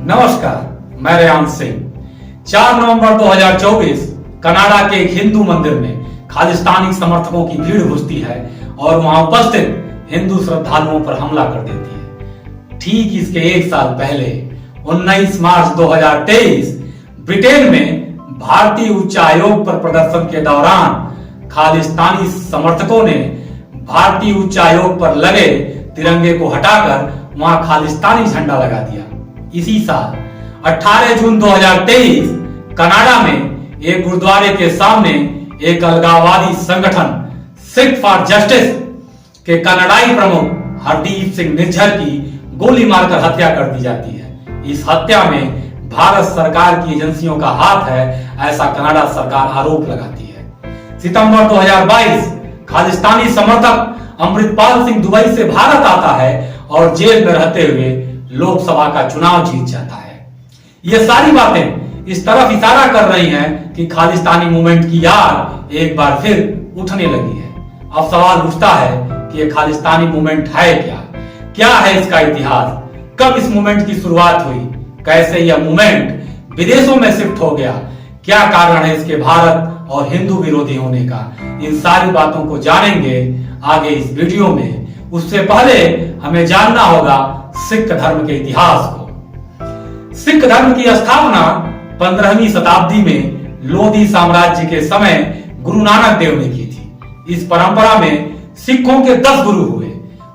नमस्कार, मैं रेयांश सिंह। 4 नवंबर 2024 कनाडा के एक हिंदू मंदिर में खालिस्तानी समर्थकों की भीड़ घुसती है और वहां उपस्थित हिंदू श्रद्धालुओं पर हमला कर देती है। ठीक इसके एक साल पहले 19 मार्च 2023 ब्रिटेन में भारतीय उच्चायोग पर प्रदर्शन के दौरान खालिस्तानी समर्थकों ने भारतीय उच्चायोग पर लगे तिरंगे को हटाकर वहां खालिस्तानी झंडा लगा दिया। इसी साल 18 जून 2023 कनाडा में एक गुरुद्वारे के सामने एक अलगाववादी संगठन सिख फॉर जस्टिस के कनाडाई प्रमुख हरदीप सिंह निज्जर की गोली मारकर हत्या कर दी जाती है। इस हत्या में भारत सरकार की एजेंसियों का हाथ है, ऐसा कनाडा सरकार आरोप लगाती है। सितंबर 2022 खालिस्तानी समर्थक अमृतपाल सिंह दुबई से भारत आता है और जेल में रहते हुए लोकसभा का चुनाव जीत जाता है। ये सारी बातें इस तरफ इशारा कर रही हैं कि खालिस्तानी मूवमेंट की याद एक बार फिर उठने लगी है। अब सवाल उठता है कि ये खालिस्तानी मूवमेंट है क्या है इसका इतिहास, कब इस मूवमेंट की शुरुआत हुई, कैसे यह मूवमेंट विदेशों में शिफ्ट हो गया, क्या कारण है इसके भारत और हिंदू विरोधी होने का। इन सारी बातों को जानेंगे आगे इस वीडियो में। उससे पहले हमें जानना होगा सिख धर्म के इतिहास को। सिख धर्म की स्थापना 15वीं शताब्दी में लोधी साम्राज्य के समय गुरु नानक देव ने की थी। इस परंपरा में सिखों के 10 गुरु हुए।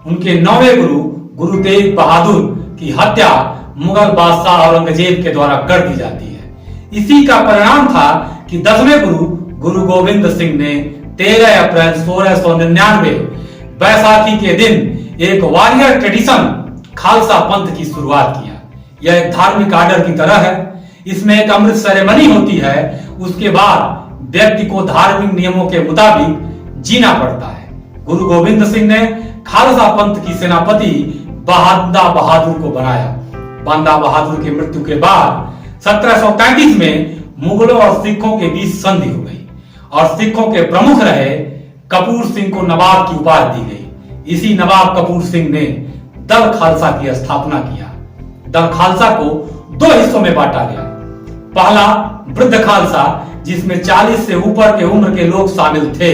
उनके 9वें गुरु गुरु तेग बहादुर की हत्या मुगल बादशाह औरंगजेब के द्वारा कर दी जाती है। इसी का परिणाम था कि 10वें गुरु गुरु गोविंद सिंह ने 13 अप्रैल 1699 बैसाखी के दिन एक वॉरियर ट्रेडिशन खालसा पंथ की शुरुआत किया। यह एक धार्मिक आर्डर की तरह है। इसमें एक अमृत सेरेमनी होती है। उसके बाद व्यक्ति को धार्मिक नियमों के मुताबिक जीना पड़ता है। गुरु गोविंद सिंह ने खालसा पंथ की सेनापति बांदा बहादुर को बनाया। बांदा बहादुर की मृत्यु के बाद 1733 में मुगलों और सिखों के बीच संधि हो गई और सिखों के प्रमुख रहे कपूर सिंह को नवाब की उपाधि दी गई। इसी नवाब कपूर सिंह ने दल खालसा की स्थापना किया। दल खालसा को 2 हिस्सों में बांटा गया। पहला वृद्ध खालसा, जिसमें 40 से ऊपर के उम्र के लोग शामिल थे।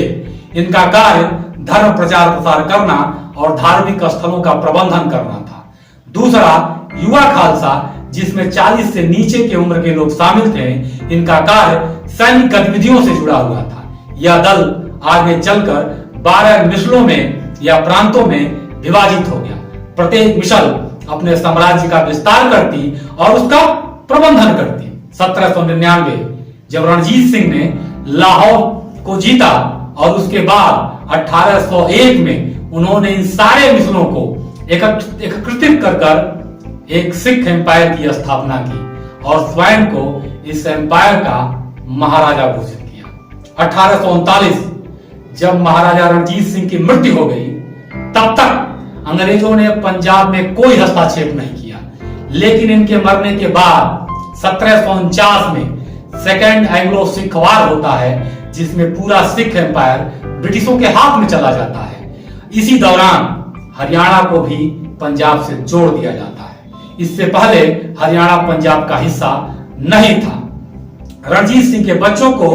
इनका कार्य धर्म प्रचार प्रसार करना और धार्मिक स्थलों का प्रबंधन करना था। दूसरा युवा खालसा, जिसमें 40 से नीचे के उम्र के लोग शामिल थे। इनका कार्य सैनिक गतिविधियों से जुड़ा हुआ था। यह दल आगे चलकर 12 मिसलों में या प्रांतों में विभाजित हो गया। प्रत्येक मिसल अपने साम्राज्य का विस्तार करती और उसका प्रबंधन करती। 1799 जब रणजीत सिंह ने लाहौर को जीता और उसके बाद 1801 में उन्होंने इन सारे मिसलों को एकत्रित कर एक सिख एम्पायर की स्थापना की और स्वयं को इस एम्पायर का महाराजा घोषित किया। 1839 जब महाराजा रणजीत सिंह की मृत्यु हो गई, तब तक अंग्रेजों ने पंजाब में कोई हस्तक्षेप नहीं किया। लेकिन इनके मरने के बाद 1749 में सेकेंड एंग्लो सिख वार होता है, जिसमें पूरा सिख एम्पायर ब्रिटिशों के हाथ में चला जाता है। इसी दौरान हरियाणा को भी पंजाब से जोड़ दिया जाता है। इससे पहले हरियाणा पंजाब का हिस्सा नहीं था। रणजीत सिंह के बच्चों को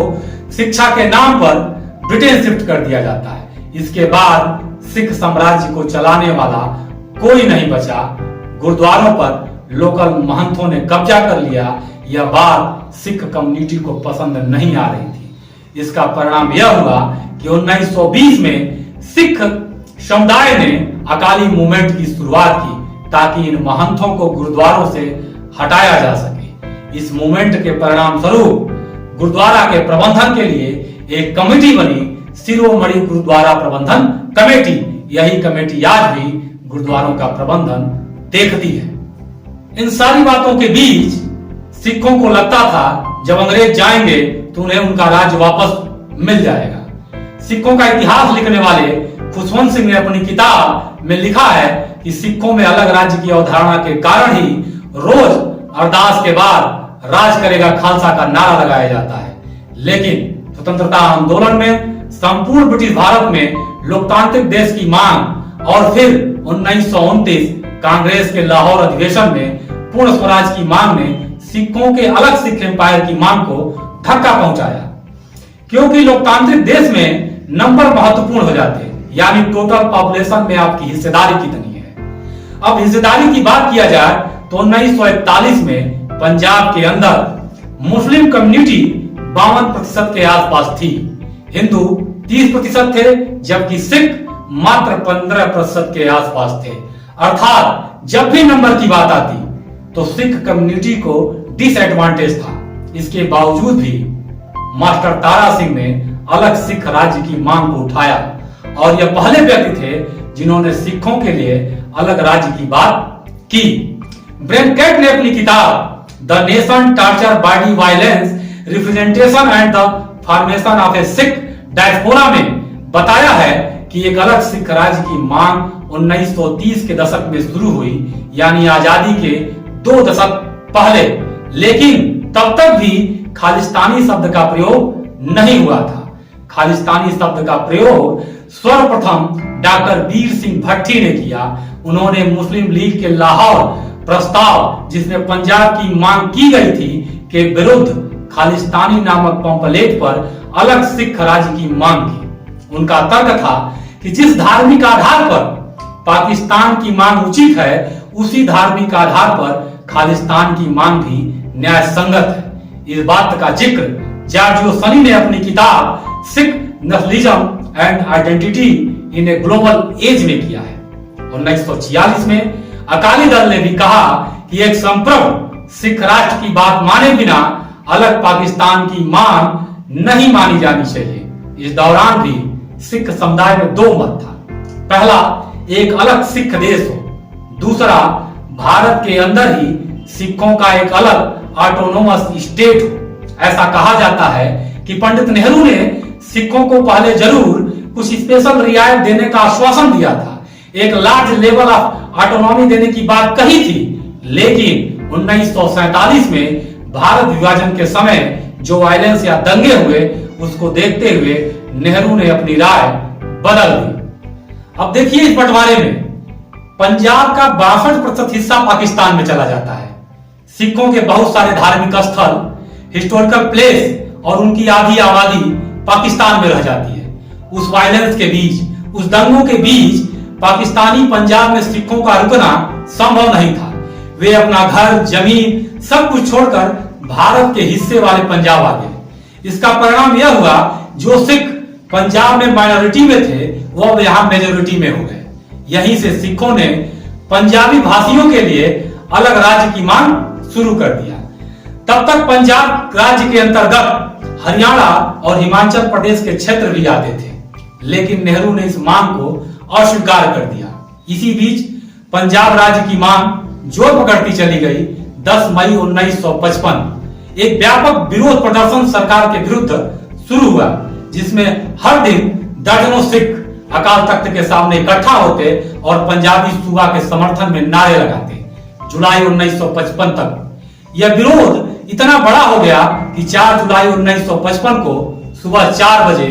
शिक्षा के नाम पर ब्रिटेन शिफ्ट कर दिया जाता है। इसके बाद सिख साम्राज्य को चलाने वाला कोई नहीं बचा। गुरुद्वारों पर लोकल महंतों ने कब्जा कर लिया। यह बात सिख कम्युनिटी को पसंद नहीं आ रही थी। इसका परिणाम यह हुआ कि 1920 में सिख समुदाय ने अकाली मूवमेंट की शुरुआत की ताकि इन महंतों को गुरुद्वारों से हटाया जा सके। इस मूवमेंट के परिणाम स्वरूप गुरुद्वारा के प्रबंधन के लिए एक कमेटी बनी, शिरोमणि गुरुद्वारा प्रबंधन कमेटी। यही कमेटी आज भी गुरुद्वारों का प्रबंधन देखती है। इन सारी बातों के बीच सिखों को लगता था जब अंग्रेज जाएंगे तो उन्हें उनका राज्य वापस मिल जाएगा। सिखों का इतिहास लिखने वाले खुशवंत सिंह ने अपनी किताब में लिखा है कि सिखों में अलग राज्य की अवधारणा के कारण ही रोज अरदास के बाद राज करेगा खालसा का नारा लगाया जाता है। लेकिन स्वतंत्रता आंदोलन में संपूर्ण ब्रिटिश भारत में लोकतांत्रिक देश की मांग और फिर 1929 कांग्रेस के लाहौर अधिवेशन में पूर्ण स्वराज की मांग ने सिखों के अलग सिख एम्पायर की मांग को धक्का पहुंचाया। क्योंकि लोकतांत्रिक देश में नंबर महत्वपूर्ण हो जाते हैं, यानी टोटल पॉपुलेशन में आपकी हिस्सेदारी कितनी है। अब हिस्सेदारी की बात किया जाए तो 1941 में पंजाब के अंदर मुस्लिम कम्युनिटी 52% के आसपास थी, हिंदू 30% थे, जबकि सिख मात्र 15% के आसपास थे। अर्थात जब भी नंबर की बात आती तो सिख कम्युनिटी को डिसएडवांटेज था। इसके बावजूद भी मास्टर तारा सिंह ने अलग सिख राज्य की मांग को उठाया और यह पहले व्यक्ति थे जिन्होंने सिखों के लिए अलग राज्य की बात की। ब्रेनकेट ने अपनी किताब the nation torture body violence representation and the formation of A Sikh diaspora में बताया है कि एक अलग सिख राज्य की मांग 1930 के दशक में शुरू हुई, यानी आजादी के 2 दशक पहले, लेकिन तब तक भी खालिस्तानी शब्द का प्रयोग नहीं हुआ था। खालिस्तानी शब्द का प्रयोग सर्वप्रथम डॉक्टर वीर सिंह भट्टी ने किया। उन्होंने मुस्लिम लीग के लाहौर प्रस्ताव, जिसमें पंजाब की मांग की गई थी, के विरुद्ध खालिस्तानी नामक पंपलेट पर अलग सिख राज्य की मांग की। उनका तर्क था कि जिस धार्मिक आधार पर पाकिस्तान की मांग उचित है, उसी धार्मिक आधार पर खालिस्तान की मांग भी न्याय संगत है। इस बात का जिक्र जॉर्जियो सनी ने अपनी किताब Sikh nationalism and identity in a global age में किया है। 1946 में अकाली दल ने भी कहा कि एक संप्रभु सिख राष्ट्र की बात माने बिना अलग पाकिस्तान की मांग नहीं मानी जानी चाहिए। इस दौरान भी सिख समुदाय में 2 मत था। पहला, एक अलग सिख देश हो, दूसरा, भारत के अंदर ही सिखों का एक अलग ऑटोनोमस स्टेट हो। ऐसा कहा जाता है कि पंडित नेहरू ने सिखों को पहले जरूर कुछ स्पेशल रियायत देने का आश्वासन दिया था, एक लार्ज लेवल ऑफ ऑटोनॉमी देने की बात कही थी, लेकिन 1947 में भारत विभाजन के समय जो वायलेंस या दंगे हुए, उसको देखते हुए नेहरू ने अपनी राय बदल दी। अब देखिए, इस बंटवारे में पंजाब का 62% हिस्सा पाकिस्तान में चला जाता है। सिखों के बहुत सारे धार्मिक स्थल, हिस्टोरिकल प्लेस और उनकी आधी आबादी पाकिस्तान में रह जाती है। उस वायलेंस के बीच, उस दंगों के बीच पाकिस्तानी पंजाब में सिखों का रुकना संभव नहीं था। वे अपना घर, जमीन सब कुछ छोड़कर भारत के हिस्से वाले पंजाब आ गए। इसका परिणाम यह हुआ, जो सिख पंजाब में माइनॉरिटी में थे, वो अब यहां मेजोरिटी में हो गए। यहीं से सिखों ने पंजाबी भाषियों के लिए अलग राज्य की मांग शुरू कर दिया। तब तक पंजाब राज्य के अंतर्गत हरियाणा और हिमाचल प्रदेश के क्षेत्र भी आते थे, लेकिन नेहरू ने इस मांग को अस्वीकार कर दिया। इसी बीच पंजाब राज्य की मांग जोर पकड़ती चली गई। 10 मई 1955 एक व्यापक विरोध प्रदर्शन सरकार के विरुद्ध शुरू हुआ, जिसमें हर दिन दर्जनों सिख अकाल तख्त के सामने इकट्ठा होते और पंजाबी सूबा के समर्थन में नारे लगाते। जुलाई 1955 तक यह विरोध इतना बड़ा हो गया कि 4 जुलाई 1955 को सुबह 4 बजे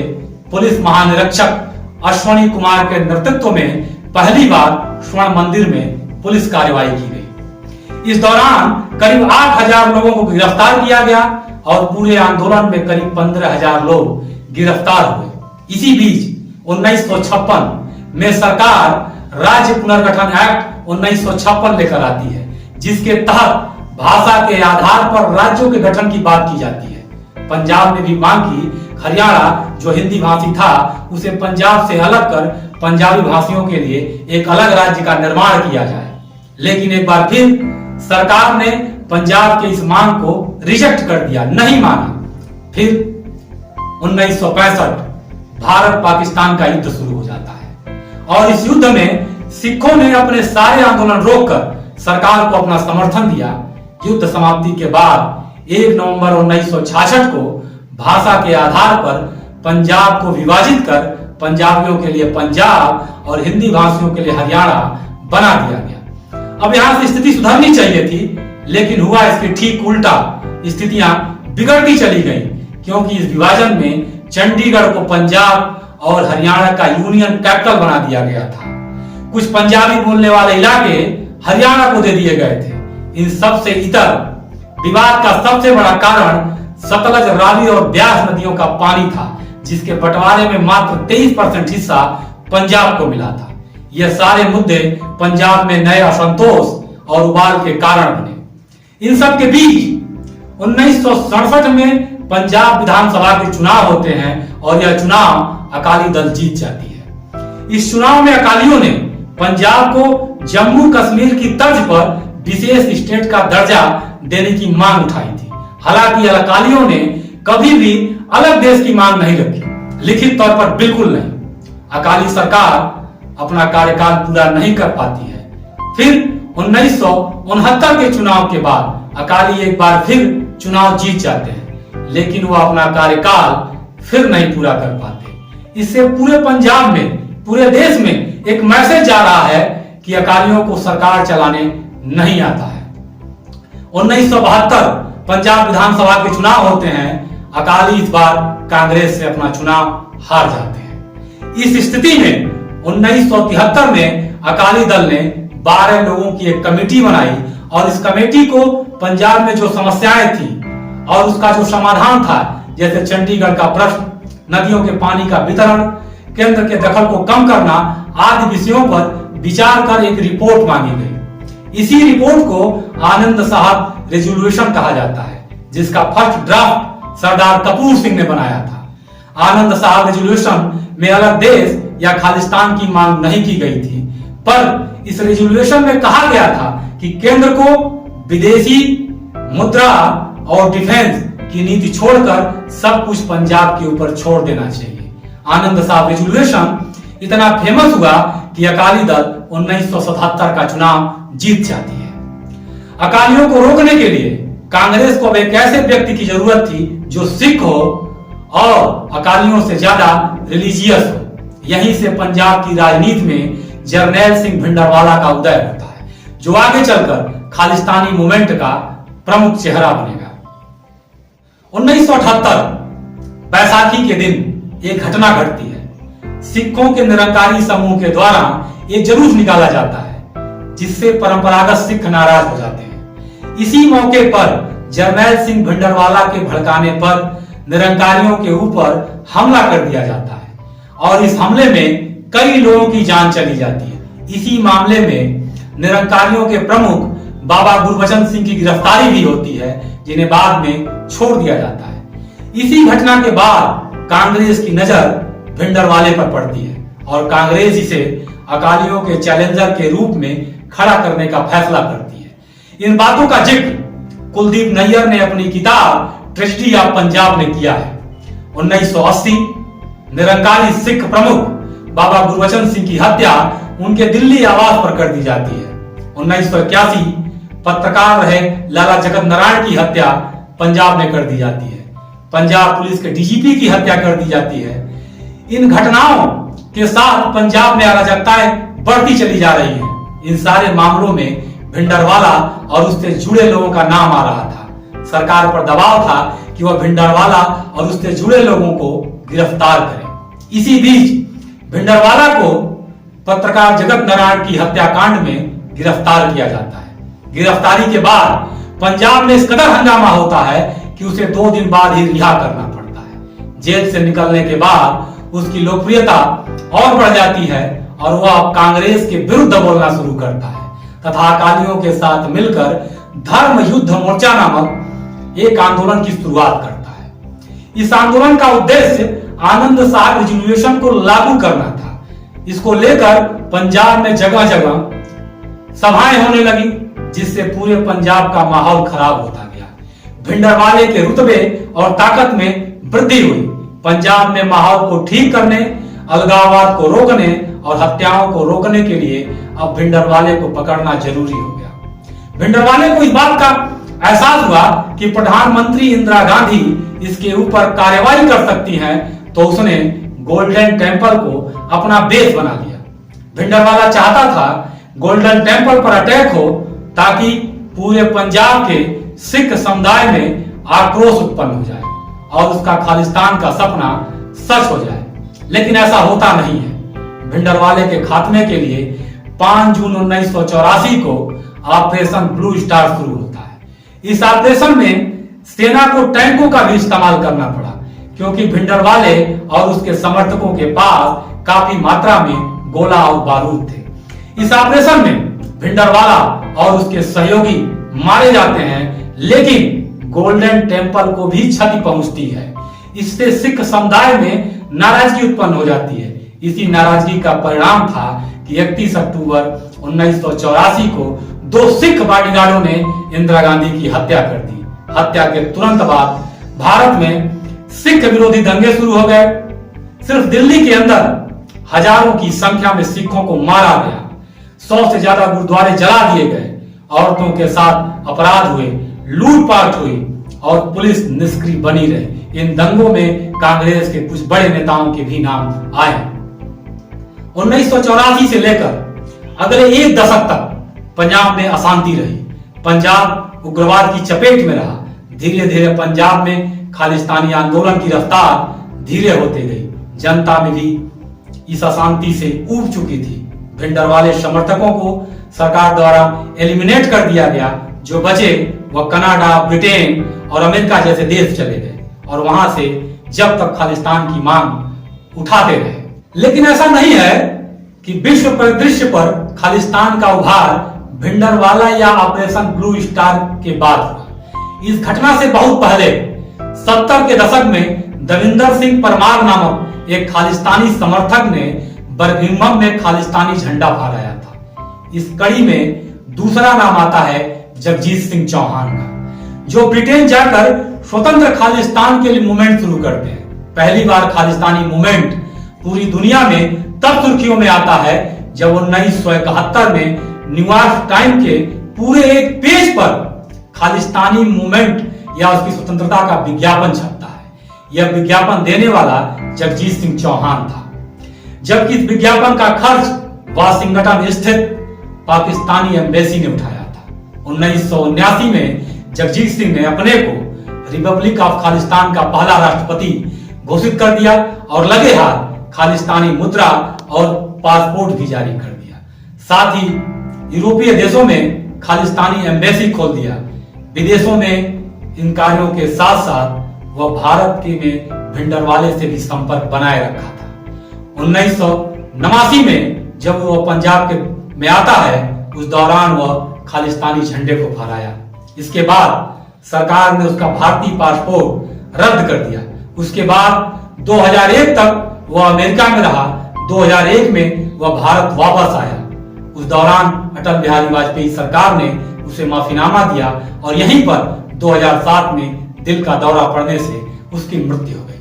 पुलिस महानिरीक्षक अश्वनी कुमार के नेतृत्व में पहली बार स्वर्ण मंदिर में पुलिस कार्रवाई की गई। इस दौरान करीब 8,000 लोगों को गिरफ्तार किया गया और पूरे आंदोलन में करीब 15,000 लोग गिरफ्तार हुए। इसी बीच 1956 में सरकार राज्य पुनर्गठन एक्ट 1956 लेकर आती है, जिसके तहत भाषा के आधार पर राज्यों के गठन की बात की जाती है। पंजाब ने भी मांग की हरियाणा, जो हिंदी भाषी था, उसे पंजाब से अलग कर पंजाबी भाषियों के लिए एक अलग राज्य का निर्माण किया जाए। लेकिन एक बार फिर सरकार ने पंजाब के इस मांग को रिजेक्ट कर दिया, नहीं माना। फिर 1965 भारत पाकिस्तान का युद्ध शुरू हो जाता है और इस युद्ध में सिखों ने अपने सारे आंदोलन रोककर सरकार को अपना समर्थन दिया। युद्ध समाप्ति के बाद 1 नवंबर 1966 को भाषा के आधार पर पंजाब को विभाजित कर पंजाबियों के लिए पंजाब और हिंदी भाषियों के लिए हरियाणा बना दिया गया। अब यहां से स्थिति सुधरनी चाहिए थी, लेकिन हुआ इसके ठीक उल्टा। स्थितियां बिगड़ती चली गई, क्योंकि इस विभाजन में चंडीगढ़ को पंजाब और हरियाणा का यूनियन कैपिटल बना दिया गया था। कुछ पंजाबी बोलने वाले इलाके हरियाणा को दे दिए गए थे, इन सब से इतर विवाद का सबसे बड़ा कारण सतलज, रावी और ब्यास नदियों का पानी था, जिसके बंटवारे में मात्र 23% हिस्सा पंजाब को मिला था। यह सारे मुद्दे पंजाब में नए असंतोष और उबाल के कारण बने। इन सब के बीच 1967 में पंजाब विधानसभा के चुनाव होते हैं और यह चुनाव अकाली दल जीत जाती है। इस चुनाव में अकालियों ने पंजाब को जम्मू कश्मीर की तर्ज पर विशेष स्टेट का दर्जा देने की मांग उठाई थी। हालांकि अकालियों ने कभी भी अलग देश की मांग नहीं रखी, लिखित तौर पर बिल्कुल नहीं। अकाली सरकार अपना कार्यकाल पूरा नहीं कर पाती है। फिर 1969 के चुनाव के बाद अकाली एक बार फिर चुनाव जीत जाते हैं, लेकिन वो अपना कार्यकाल फिर नहीं पूरा कर पाते। इससे पूरे पंजाब में, पूरे देश में एक मैसेज जा रहा है कि अकालियों को सरकार चलाने नहीं आता है। 1972 पंजाब विधानसभा के चुनाव होते हैं। अकाली इस बार कांग्रेस से अपना चुनाव हार जाते हैं। इस स्थिति में 1973 में अकाली दल ने 12 लोगों की एक कमेटी बनाई और इस कमेटी को पंजाब में जो समस्याएं थी और उसका जो समाधान था, जैसे चंडीगढ़ का प्रश्न, नदियों के पानी का वितरण, केंद्र के दखल को कम करना आदि विषयों पर विचार कर एक रिपोर्ट मांगी गई। इसी रिपोर्ट को आनंद साहब रेजोल्यूशन कहा जाता है, जिसका फर्स्ट ड्राफ्ट सरदार कपूर सिंह ने बनाया था। आनंद साहब रेजोल्यूशन में अलग देश या खालिस्तान की मांग नहीं की गई थी, पर इस रेजोल्यूशन में कहा गया था कि केंद्र को विदेशी मुद्रा और डिफेंस की नीति छोड़कर सब कुछ पंजाब के ऊपर छोड़ देना चाहिए। आनंद साहब रेजोल्यूशन इतना फेमस हुआ कि अकाली दल 1977 का चुनाव जीत जाती है। अकालियों को रोकने के लिए कांग्रेस को अब एक ऐसे व्यक्ति की जरूरत थी जो सिख हो और अकालियों से ज्यादा रिलीजियस हो। यहीं से पंजाब की राजनीति में जरनैल सिंह भिंडरवाला का उदय होता है, जो आगे चलकर खालिस्तानी मूवमेंट का प्रमुख चेहरा बनेगा। 1978 बैसाखी के दिन एक घटना घटती है। सिखों के निरंकारी समूह के द्वारा एक जुलूस निकाला जाता है, जिससे परंपरागत सिख नाराज हो जाते हैं। इसी मौके पर जरनैल सिंह भिंडरवाला के भड़काने पर निरंकारियों के ऊपर हमला कर दिया जाता है और इस हमले में कई लोगों की जान चली जाती है। इसी मामले में निरंकारियों के प्रमुख बाबा गुरबचन सिंह की गिरफ्तारी भी होती है, जिन्हें बाद में छोड़ दिया जाता है। इसी घटना के बाद कांग्रेस की नजर भिंडरवाले पर पड़ती है और कांग्रेस इसे अकालियों के चैलेंजर के रूप में खड़ा करने का फैसला करती है। इन बातों का जिक्र कुलदीप नैयर ने अपनी किताब ट्रेजेडी ऑफ पंजाब में किया है। 1980 निरंकारी सिख प्रमुख बाबा गुरबचन सिंह की हत्या उनके दिल्ली आवास पर कर दी जाती है। 1981 पत्रकार रहे लाला जगत नारायण की हत्या पंजाब में कर दी जाती है। पंजाब पुलिस के डीजीपी की हत्या कर दी जाती है। इन घटनाओं के साथ पंजाब में अराजकताएं बढ़ती चली जा रही हैं। इन सारे मामलों में भिंडरवाला और उससे जुड़े लोगों का नाम आ रहा था। सरकार पर दबाव था कि वह भिंडरवाला और उससे जुड़े लोगों को गिरफ्तार करे। इसी बीच भिंडरवाला को पत्रकार जगत नारायण की हत्याकांड में गिरफ्तार किया जाता है। गिरफ्तारी के बाद पंजाब में इस कदर हंगामा होता है कि उसे 2 दिन बाद ही रिहा करना पड़ता है। जेल से निकलने के बाद उसकी लोकप्रियता और बढ़ जाती है और वह कांग्रेस के विरुद्ध बोलना शुरू करता है तथा अकालियों के साथ मिलकर धर्म युद्ध मोर्चा नामक एक आंदोलन की शुरुआत करता है। इस आंदोलन का उद्देश्य आनंद साहब रेजोल्यूशन को लागू करना था। इसको लेकर पंजाब में जगह जगह सभाएं होने लगी, जिससे पूरे पंजाब का माहौल खराब होता गया। भिंडरवाले के रुतबे और ताकत में वृद्धि हुई। पंजाब में माहौल को ठीक करने, अलगाववाद को रोकने और हत्याओं को रोकने के लिए अब भिंडरवाले को पकड़ना जरूरी हो गया। भिंडरवाले को इस बात का एहसास हुआ कि प्रधानमंत्री इंदिरा गांधी इसके ऊपर कार्रवाई कर सकती हैं, तो उसने गोल्डन टेम्पल को अपना बेस बना लिया। भिंडरवाला चाहता था गोल्डन टेम्पल पर अटैक हो ताकि पूरे पंजाब के सिख समुदाय में आक्रोश उत्पन्न हो जाए और उसका खालिस्तान का सपना सच हो जाए, लेकिन ऐसा होता नहीं है। भिंडरवाले के खात्मे के लिए 5 जून 1984 को ऑपरेशन ब्लू स्टार शुरू होता है। इस ऑपरेशन में सेना को टैंकों का भी इस्तेमाल करना पड़ा, क्योंकि भिंडरवाले और उसके समर्थकों के पास काफी मात्रा में गोला और बारूद थे। इस ऑपरेशन में भिंडरवाला और उसके सहयोगी मारे जाते हैं, लेकिन गोल्डन टेम्पल को भी क्षति पहुंचती है। इससे सिख समुदाय में नाराजगी उत्पन्न हो जाती है। इसी नाराजगी का परिणाम था कि 31 अक्टूबर 1984 को 2 सिख बॉडीगार्डों ने इंदिरा गांधी की हत्या कर दी। हत्या के तुरंत बाद भारत में सिख विरोधी दंगे शुरू हो गए। सिर्फ दिल्ली के अंदर हजारों की संख्या में सिखों को मारा गया। 100 से ज्यादा गुरुद्वारे जला दिए गए। औरतों के साथ अपराध हुए, लूटपाट हुई और पुलिस निष्क्रिय बनी रही। इन दंगों में कांग्रेस के कुछ बड़े नेताओं के भी नाम आए। 1984 से लेकर अगले 1 दशक तक पंजाब में अशांति रही। पंजाब उग्रवाद की चपेट में रहा। धीरे धीरे पंजाब में खालिस्तानी आंदोलन की रफ्तार धीरे होते गई। जनता में भी इस अशांति से ऊब चुकी थी। भिंडरवाले समर्थकों को सरकार द्वारा एलिमिनेट कर दिया गया। जो बचे वह कनाडा, ब्रिटेन और अमेरिका जैसे देश चले गए और वहां से जब तक खालिस्तान की मांग उठाते रहे। लेकिन ऐसा नहीं है कि विश्व परिदृश्य पर खालिस्तान का उभार भिंडरवाला या ऑपरेशन ब्लू स्टार के बाद हुआ। इस घटना से बहुत पहले 70 के दशक में दविंदर सिंह परमार नामक एक खालिस्तानी समर्थक ने बर्मिंघम में खालिस्तानी झंडा फहराया था। इस कड़ी में दूसरा नाम आता है जगजीत सिंह चौहान का, जो ब्रिटेन जाकर स्वतंत्र खालिस्तान के लिए मूवमेंट शुरू करते हैं। पहली बार खालिस्तानी मूवमेंट पूरी दुनिया में तब सुर्खियों में आता है जब 1971 में न्यूयॉर्क टाइम के पूरे एक पेज पर खालिस्तानी मूवमेंट या उसकी स्वतंत्रता का विज्ञापन छपता है। यह विज्ञापन देने वाला जगजीत सिंह चौहान था, जबकि इस विज्ञापन का खर्च वाशिंगटन स्थित पाकिस्तानी एम्बेसी ने उठाया था। 1979 में जगजीत सिंह ने अपने को रिपब्लिक ऑफ खालिस्तान का पहला राष्ट्रपति घोषित कर दिया और लगे हाथ खालिस्तानी मुद्रा और पासपोर्ट भी जारी कर दिया। साथ ही यूरोपीय देशों में खालिस्तानी एम्बेसी खोल दिया। विदेशों में इन कार्यों के साथ साथ वह भारत के में भिंडरवाले से भी संपर्क बनाए रखा था। 1989 में जब वह पंजाब के में आता है, उस दौरान वह खालिस्तानी झंडे को फहराया। इसके बाद सरकार ने उसका भारतीय पासपोर्ट रद्द कर दिया। उसके बाद 2001 तक वह अमेरिका में रहा। 2001 में वह भारत वापस आया। उस दौरान अटल बिहारी वाजपेयी सरकार ने उसे माफीनामा दिया और यहीं पर 2007 में दिल का दौरा पड़ने से उसकी मृत्यु हो गई।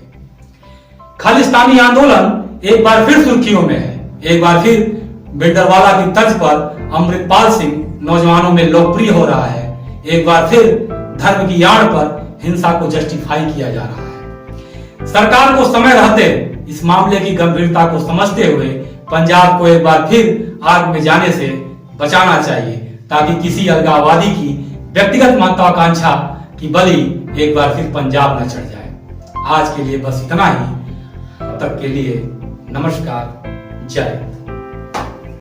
खालिस्तानी आंदोलन एक बार फिर सुर्खियों में है। एक बार फिर भिंडरवाला की तर्ज पर अमृतपाल सिंह नौजवानों में लोकप्रिय हो रहा है। एक बार फिर धर्म की आड़ पर हिंसा को जस्टिफाई किया जा रहा है। सरकार को समय रहते इस मामले की गंभीरता को समझते हुए पंजाब को एक बार फिर आग में जाने से बचाना चाहिए, ताकि किसी अलगाववादी की व्यक्तिगत महत्वाकांक्षा की बलि एक बार फिर पंजाब न चढ़ जाए। आज के लिए बस इतना ही। तब तक के लिए नमस्कार, जय।